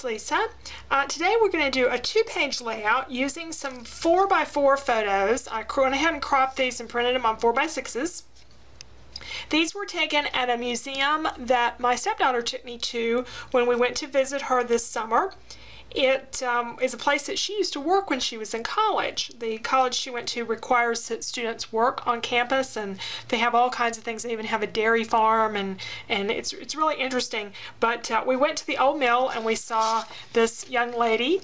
it's Lisa. Today we're going to do a 2-page layout using some 4x4 photos. I went ahead and cropped these and printed them on 4x6s. These were taken at a museum that my stepdaughter took me to when we went to visit her this summer. It is a place that she used to work when she was in college. The college she went to requires that students work on campus, and they have all kinds of things. They even have a dairy farm, and it's really interesting. But we went to the old mill and we saw this young lady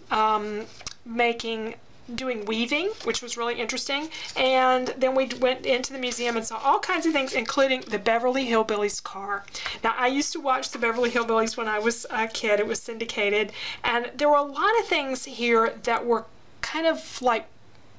doing weaving, which was really interesting. And then we went into the museum and saw all kinds of things, including the Beverly Hillbillies car. Now, I used to watch the Beverly Hillbillies when I was a kid. It was syndicated, and there were a lot of things here that were kind of like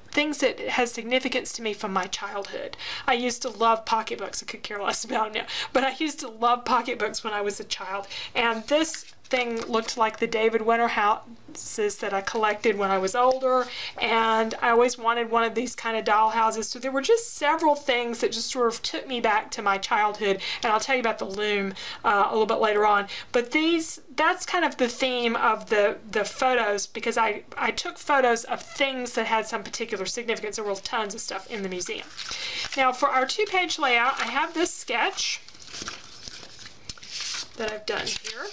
things that has significance to me from my childhood. I used to love pocketbooks. I could care less about them now, but I used to love pocketbooks when I was a child. And this thing looked like the David Winter houses that I collected when I was older, and I always wanted one of these kind of doll houses. So there were just several things that just sort of took me back to my childhood, and I'll tell you about the loom a little bit later on. But that's kind of the theme of the photos, because I took photos of things that had some particular significance. There were tons of stuff in the museum. Now for our 2-page layout, I have this sketch that I've done here,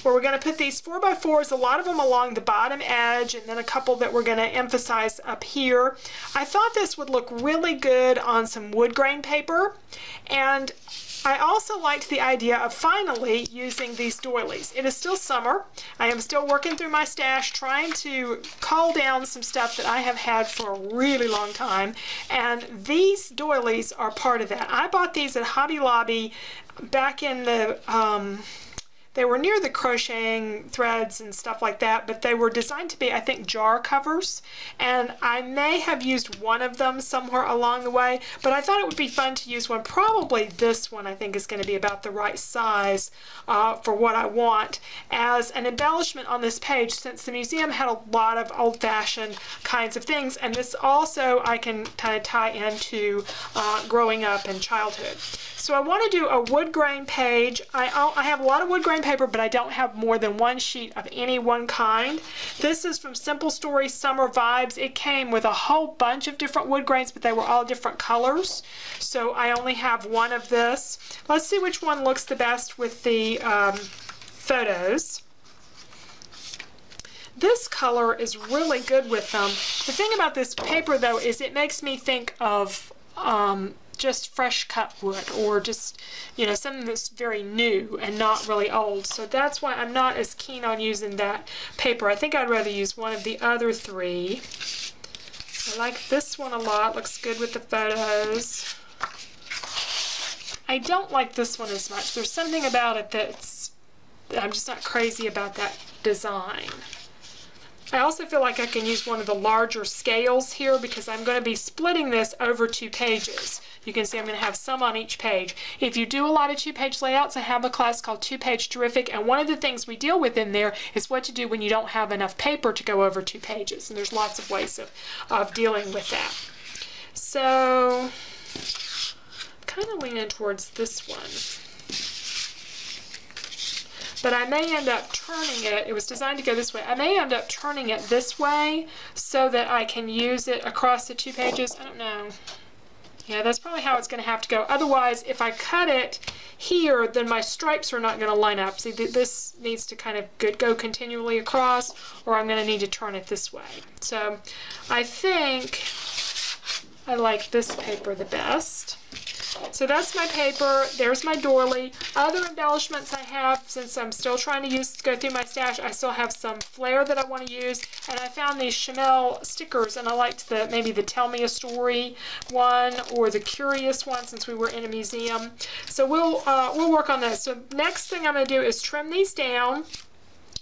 where we're going to put these 4x4s, a lot of them along the bottom edge, and then a couple that we're going to emphasize up here. I thought this would look really good on some wood grain paper, and I also liked the idea of finally using these doilies. It is still summer. I am still working through my stash, trying to cull down some stuff that I have had for a really long time, and these doilies are part of that. I bought these at Hobby Lobby back in the they were near the crocheting threads and stuff like that, but they were designed to be, I think, jar covers, and I may have used one of them somewhere along the way, but I thought it would be fun to use one. Probably this one I think is going to be about the right size for what I want as an embellishment on this page, since the museum had a lot of old-fashioned kinds of things, and this also I can kind of tie into growing up and childhood. So I want to do a wood grain page. I have a lot of wood grain paper, but I don't have more than one sheet of any one kind. This is from Simple Story Summer Vibes. It came with a whole bunch of different wood grains, but they were all different colors. So I only have one of this. Let's see which one looks the best with the photos. This color is really good with them. The thing about this paper, though, is it makes me think of just fresh cut wood, or just, you know, something that's very new and not really old. So that's why I'm not as keen on using that paper. I think I'd rather use one of the other three. I like this one a lot. Looks good with the photos. I don't like this one as much. There's something about it I'm just not crazy about that design. I also feel like I can use one of the larger scales here, because I'm going to be splitting this over 2 pages. You can see I'm going to have some on each page. If you do a lot of 2-page layouts, I have a class called 2-Page Terrific, and one of the things we deal with in there is what to do when you don't have enough paper to go over 2 pages, and there's lots of ways of dealing with that. So, kind of leaning towards this one. But I may end up turning it, it was designed to go this way, I may end up turning it this way so that I can use it across the 2 pages. I don't know. Yeah, that's probably how it's going to have to go. Otherwise, if I cut it here, then my stripes are not going to line up. See, this needs to kind of go continually across, or I'm going to need to turn it this way. So I think I like this paper the best. So that's my paper. There's my doily. Other embellishments I have, since I'm still trying to go through my stash, I still have some flair that I want to use, and I found these Chanel stickers, and I liked maybe the Tell Me a Story one, or the Curious one, since we were in a museum. So we'll work on this. So next thing I'm going to do is trim these down,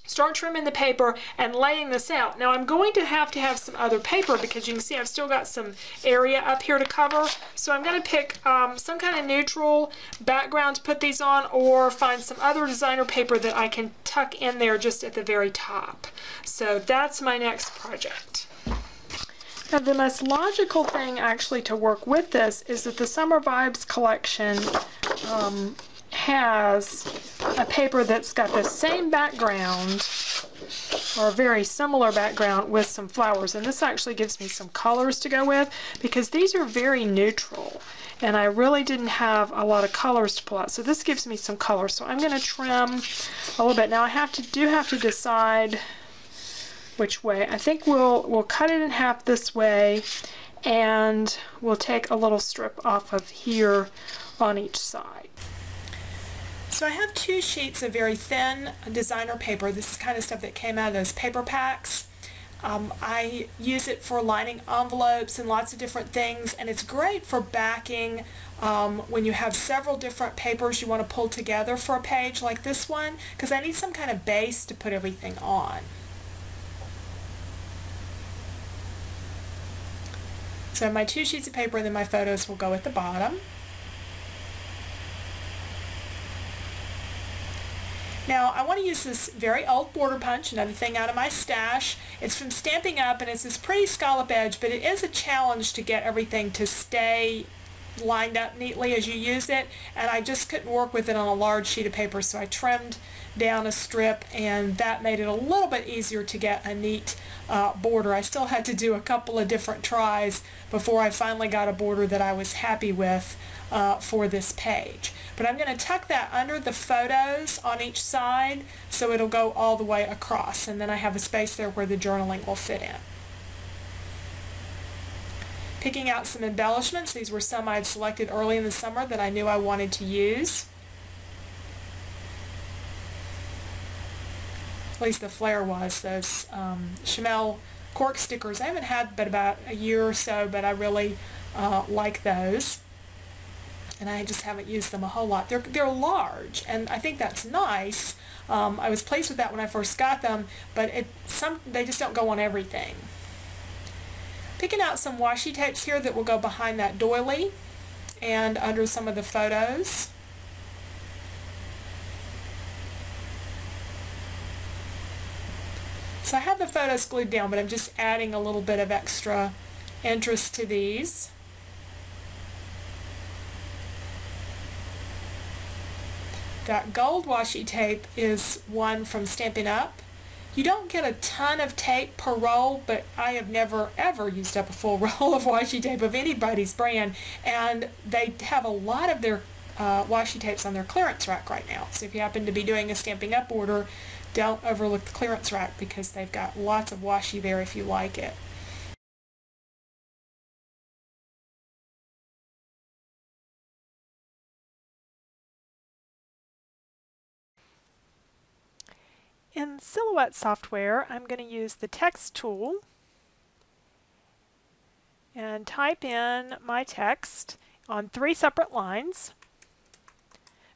start trimming the paper and laying this out. Now I'm going to have some other paper, because you can see I've still got some area up here to cover. So I'm going to pick some kind of neutral background to put these on, or find some other designer paper that I can tuck in there just at the very top. So that's my next project. Now the most logical thing actually to work with this is that the Summer Vibes collection has a paper that's got the same background or a very similar background with some flowers. And this actually gives me some colors to go with because these are very neutral and I really didn't have a lot of colors to pull out. So this gives me some colors. So I'm going to trim a little bit. Now I do have to decide which way. I think we'll cut it in half this way, and we'll take a little strip off of here on each side. So I have 2 sheets of very thin designer paper. This is kind of stuff that came out of those paper packs. I use it for lining envelopes and lots of different things, and it's great for backing when you have several different papers you want to pull together for a page like this one, because I need some kind of base to put everything on. So my 2 sheets of paper and then my photos will go at the bottom. Now I want to use this very old border punch, another thing out of my stash. It's from Stampin' Up! And it's this pretty scallop edge, but it is a challenge to get everything to stay lined up neatly as you use it, and I just couldn't work with it on a large sheet of paper, so I trimmed down a strip, and that made it a little bit easier to get a neat border. I still had to do a couple of different tries before I finally got a border that I was happy with for this page. But I'm going to tuck that under the photos on each side so it'll go all the way across, and then I have a space there where the journaling will fit in. Picking out some embellishments. These were some I had selected early in the summer that I knew I wanted to use. At least the flare was. Those Chamel cork stickers I haven't had but about a year or so, but I really like those. And I just haven't used them a whole lot. They're large, and I think that's nice. I was pleased with that when I first got them, but they just don't go on everything. Picking out some washi tapes here that will go behind that doily and under some of the photos. So I have the photos glued down, but I'm just adding a little bit of extra interest to these. That gold washi tape is one from Stampin' Up! You don't get a ton of tape per roll, but I have never ever used up a full roll of washi tape of anybody's brand, and they have a lot of their washi tapes on their clearance rack right now. So if you happen to be doing a Stampin' Up! Order, don't overlook the clearance rack because they've got lots of washi there if you like it. In Silhouette software, I'm going to use the text tool and type in my text on 3 separate lines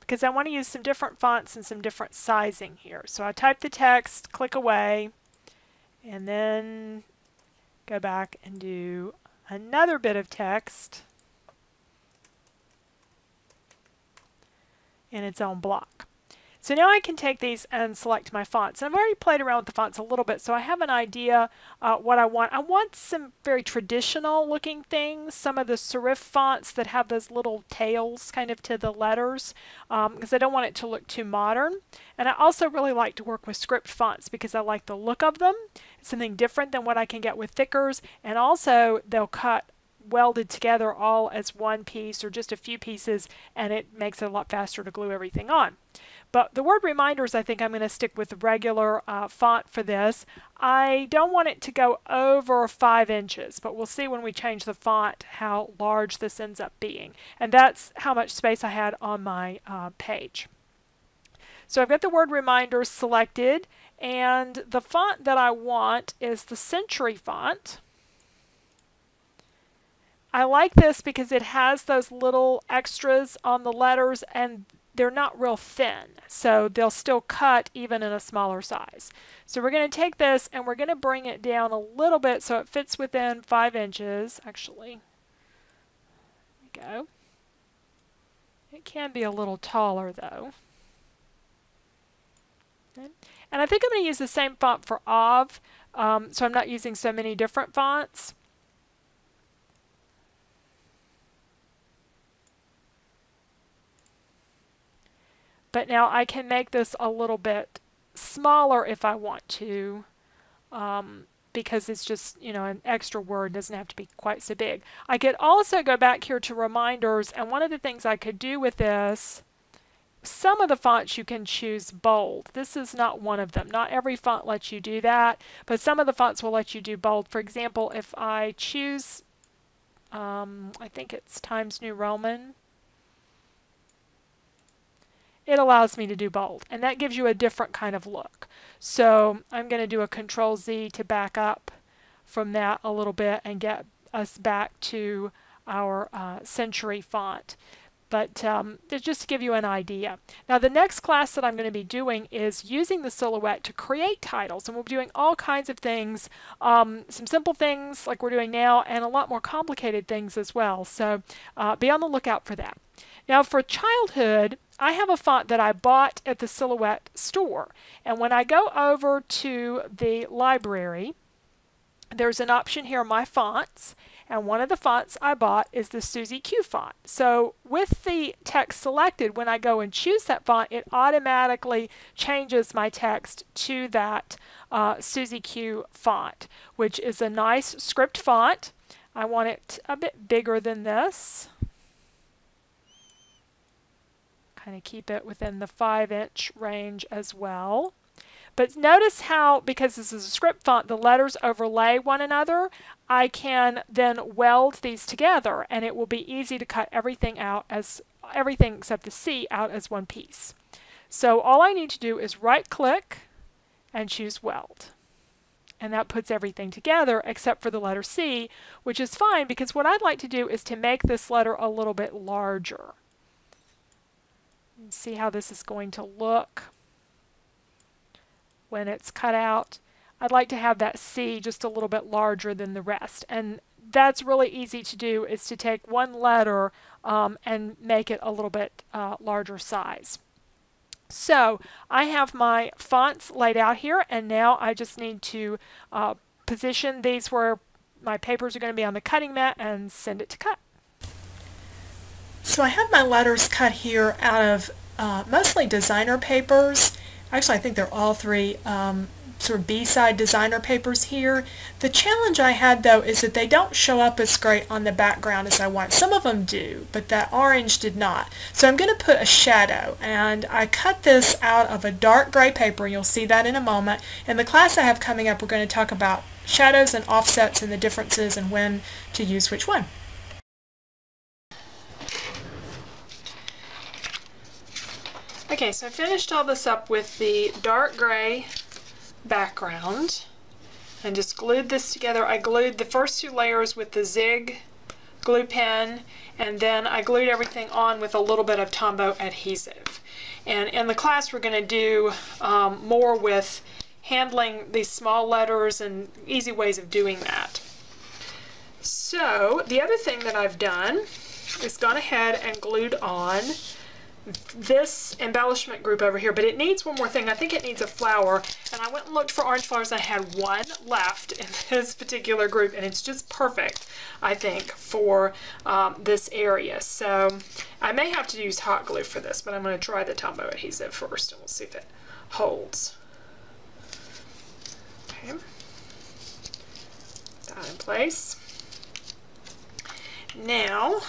because I want to use some different fonts and some different sizing here. So I type the text, click away, and then go back and do another bit of text in its own block. So now I can take these and select my fonts. And I've already played around with the fonts a little bit, so I have an idea what I want. I want some very traditional looking things, some of the serif fonts that have those little tails kind of to the letters, because I don't want it to look too modern. And I also really like to work with script fonts because I like the look of them. It's something different than what I can get with thickers, and also they'll cut welded together all as one piece or just a few pieces, and it makes it a lot faster to glue everything on. But the word reminders, I think I'm going to stick with the regular font for this. I don't want it to go over 5 inches, but we'll see when we change the font how large this ends up being. And that's how much space I had on my page. So I've got the word reminders selected, and the font that I want is the Century font. I like this because it has those little extras on the letters, and they're not real thin, so they'll still cut even in a smaller size. So we're going to take this and we're going to bring it down a little bit so it fits within 5 inches. Actually, there we go. It can be a little taller though. Okay. And I think I'm going to use the same font for OV, so I'm not using so many different fonts. But now I can make this a little bit smaller if I want to, because it's just, an extra word, doesn't have to be quite so big. I could also go back here to reminders, and one of the things I could do with this, some of the fonts you can choose bold. This is not one of them. Not every font lets you do that, but some of the fonts will let you do bold. For example, if I choose, I think it's Times New Roman, it allows me to do bold, and that gives you a different kind of look. So I'm going to do a Control Z to back up from that a little bit and get us back to our Century font. But just to give you an idea. Now the next class that I'm going to be doing is using the Silhouette to create titles, and we'll be doing all kinds of things, some simple things like we're doing now, and a lot more complicated things as well. So be on the lookout for that. Now for childhood, I have a font that I bought at the Silhouette store, and when I go over to the library, there's an option here, My Fonts, and one of the fonts I bought is the Suzy Q font. So with the text selected, when I go and choose that font, it automatically changes my text to that Suzy Q font, which is a nice script font. I want it a bit bigger than this. Kind of keep it within the 5-inch range as well. But notice how, because this is a script font, the letters overlay one another. I can then weld these together, and it will be easy to cut everything out as everything except the C out as one piece. So all I need to do is right-click and choose Weld. And that puts everything together except for the letter C, which is fine because what I'd like to do is to make this letter a little bit larger. See how this is going to look when it's cut out. I'd like to have that C just a little bit larger than the rest, and that's really easy to do, is to take one letter and make it a little bit larger size. So I have my fonts laid out here, and now I just need to position these where my papers are going to be on the cutting mat and send it to cut. So I have my letters cut here out of mostly designer papers. Actually, I think they're all three sort of B-side designer papers here. The challenge I had though is that they don't show up as great on the background as I want. Some of them do, but that orange did not. So I'm going to put a shadow, and I cut this out of a dark gray paper. You'll see that in a moment. In the class I have coming up, we're going to talk about shadows and offsets and the differences and when to use which one. Okay, so I finished all this up with the dark gray background and just glued this together. I glued the first two layers with the Zig glue pen, and then I glued everything on with a little bit of Tombow adhesive. And in the class we're going to do more with handling these small letters and easy ways of doing that. So the other thing that I've done is gone ahead and glued on this embellishment group over here, but it needs one more thing. I think it needs a flower, and I went and looked for orange flowers. I had one left in this particular group, and it's just perfect, I think, for this area. So I may have to use hot glue for this, but I'm going to try the Tombow adhesive first, and we'll see if it holds. Okay, that in place. Now,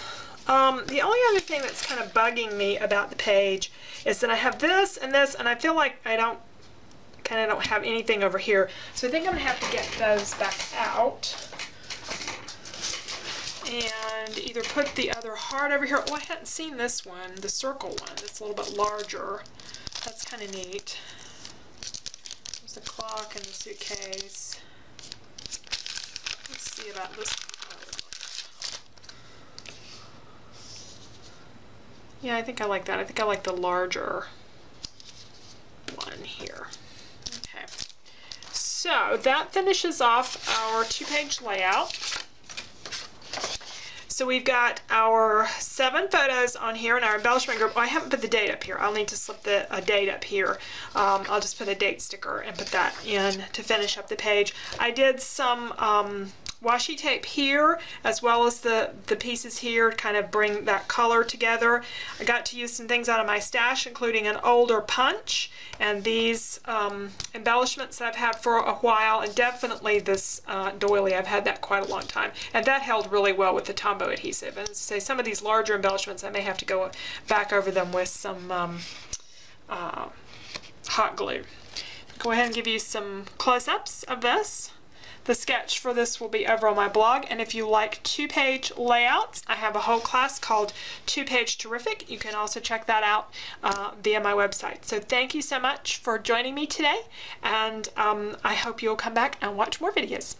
the only other thing that's kind of bugging me about the page is that I have this, and I feel like I don't have anything over here. So I think I'm going to have to get those back out and either put the other heart over here. Oh, I hadn't seen this one, the circle one. It's a little bit larger. That's kind of neat. There's the clock and the suitcase. Let's see about this one. Yeah, I think I like that. I think I like the larger one here. Okay, so that finishes off our 2-page layout. So we've got our 7 photos on here in our embellishment group. Oh, I haven't put the date up here. I'll need to slip a date up here. I'll just put a date sticker and put that in to finish up the page. I did some washi tape here, as well as the pieces here to kind of bring that color together. I got to use some things out of my stash, including an older punch and these embellishments that I've had for a while, and definitely this doily. I've had that quite a long time, and that held really well with the Tombow adhesive. And as I say, some of these larger embellishments, I may have to go back over them with some hot glue. Go ahead and give you some close-ups of this. The sketch for this will be over on my blog, and if you like 2-page layouts, I have a whole class called 2-Page Terrific. You can also check that out via my website. So thank you so much for joining me today, and I hope you'll come back and watch more videos.